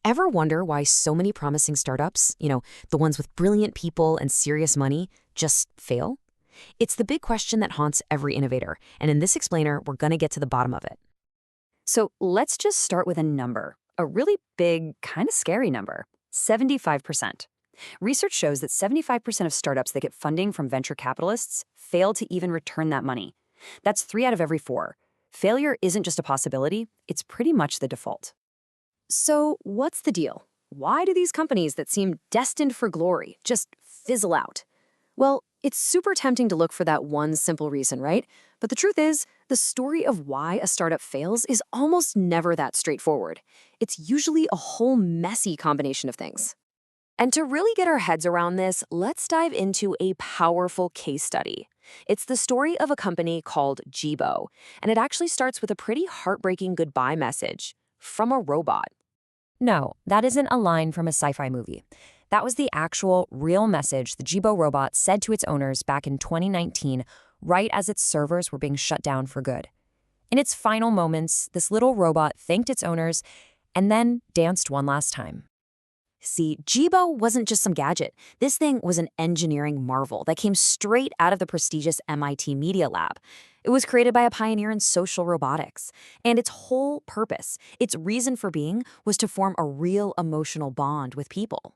Ever wonder why so many promising startups, the ones with brilliant people and serious money, just fail? It's the big question that haunts every innovator, and in this explainer, we're going to get to the bottom of it. So let's just start with a number, a really big, kind of scary number 75%. Research shows that 75% of startups that get funding from venture capitalists fail to even return that money. That's 3 out of every 4. Failure isn't just a possibility, it's pretty much the default. So, what's the deal? Why do these companies that seem destined for glory just fizzle out? Well, it's super tempting to look for that one simple reason, right? But the truth is, the story of why a startup fails is almost never that straightforward. It's usually a whole messy combination of things. And to really get our heads around this, let's dive into a powerful case study. It's the story of a company called Jibo, and it actually starts with a pretty heartbreaking goodbye message from a robot. No, that isn't a line from a sci-fi movie. That was the actual, real message the Jibo robot said to its owners back in 2019, right as its servers were being shut down for good. In its final moments, this little robot thanked its owners and then danced one last time. See, Jibo wasn't just some gadget. This thing was an engineering marvel that came straight out of the prestigious MIT Media Lab. It was created by a pioneer in social robotics. And its whole purpose, its reason for being, was to form a real emotional bond with people.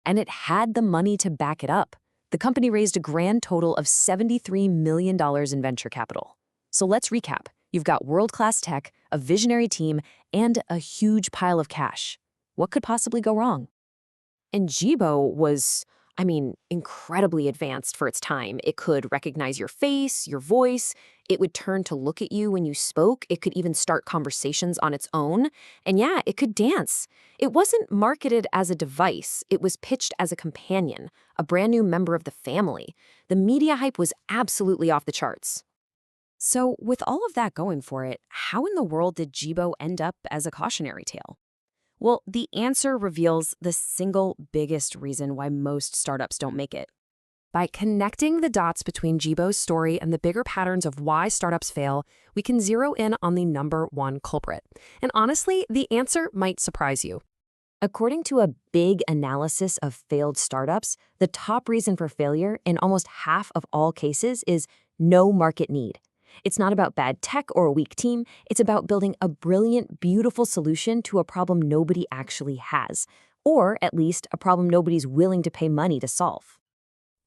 And it had the money to back it up. The company raised a grand total of $73 million in venture capital. So let's recap. You've got world-class tech, a visionary team, and a huge pile of cash. What could possibly go wrong? And Jibo was, incredibly advanced for its time. It could recognize your face, your voice. It would turn to look at you when you spoke. It could even start conversations on its own. And yeah, it could dance. It wasn't marketed as a device. It was pitched as a companion, a brand new member of the family. The media hype was absolutely off the charts. So with all of that going for it, how in the world did Jibo end up as a cautionary tale? Well, the answer reveals the single biggest reason why most startups don't make it. By connecting the dots between Jibo's story and the bigger patterns of why startups fail, we can zero in on the number one culprit. And honestly, the answer might surprise you. According to a big analysis of failed startups, the top reason for failure in almost half of all cases is no market need. It's not about bad tech or a weak team. It's about building a brilliant, beautiful solution to a problem nobody actually has, or at least a problem nobody's willing to pay money to solve.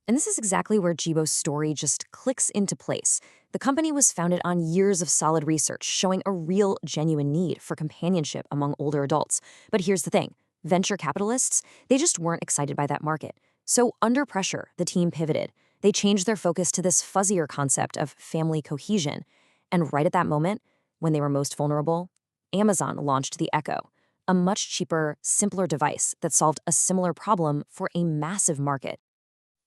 And this is exactly where Jibo's story just clicks into place. The company was founded on years of solid research, showing a real, genuine need for companionship among older adults. But here's the thing. Venture capitalists, they just weren't excited by that market. So under pressure, the team pivoted. They changed their focus to this fuzzier concept of family cohesion. And right at that moment, when they were most vulnerable, Amazon launched the Echo, a much cheaper, simpler device that solved a similar problem for a massive market.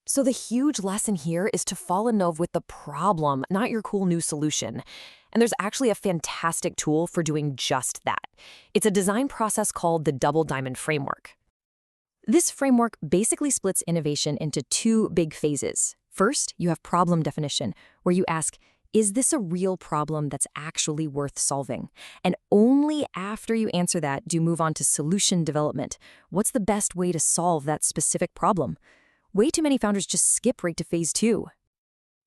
So the huge lesson here is to fall in love with the problem, not your cool new solution. And there's actually a fantastic tool for doing just that. It's a design process called the Double Diamond Framework. This framework basically splits innovation into 2 big phases. First, you have problem definition, where you ask, is this a real problem that's actually worth solving? And only after you answer that do you move on to solution development. What's the best way to solve that specific problem? Way too many founders just skip right to phase 2.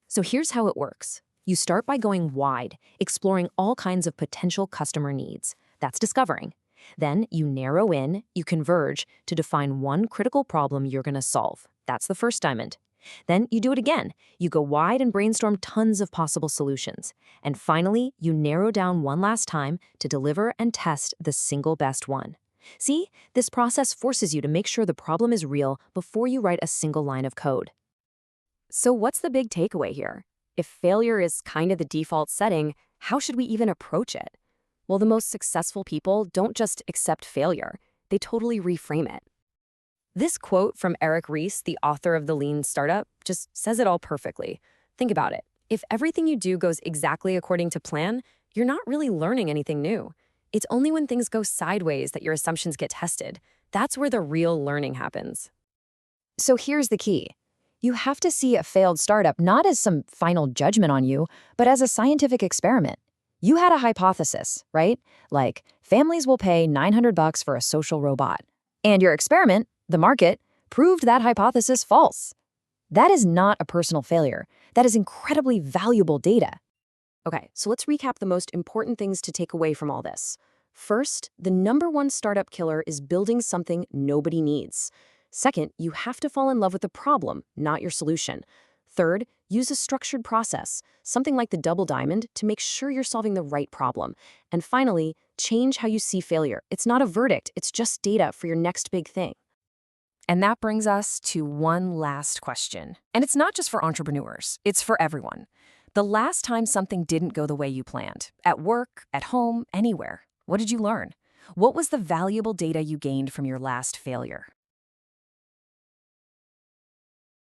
So here's how it works. You start by going wide, exploring all kinds of potential customer needs. That's discovering. Then you narrow in, you converge to define one critical problem you're going to solve. That's the first diamond. Then you do it again. You go wide and brainstorm tons of possible solutions. And finally, you narrow down one last time to deliver and test the single best one. See, this process forces you to make sure the problem is real before you write a single line of code. So what's the big takeaway here? If failure is kind of the default setting, how should we even approach it? Well, the most successful people don't just accept failure. They totally reframe it. This quote from Eric Ries, the author of The Lean Startup, just says it all perfectly. Think about it. If everything you do goes exactly according to plan, you're not really learning anything new. It's only when things go sideways that your assumptions get tested. That's where the real learning happens. So here's the key. You have to see a failed startup not as some final judgment on you, but as a scientific experiment. You had a hypothesis, right? Like, families will pay $900 for a social robot. And your experiment, the market, proved that hypothesis false. That is not a personal failure. That is incredibly valuable data. Okay, so let's recap the most important things to take away from all this. First, the #1 startup killer is building something nobody needs. Second, you have to fall in love with the problem, not your solution. Third, use a structured process, something like the double diamond, to make sure you're solving the right problem. And finally, change how you see failure. It's not a verdict, it's just data for your next big thing. And that brings us to one last question. And it's not just for entrepreneurs, it's for everyone. The last time something didn't go the way you planned, at work, at home, anywhere, what did you learn? What was the valuable data you gained from your last failure?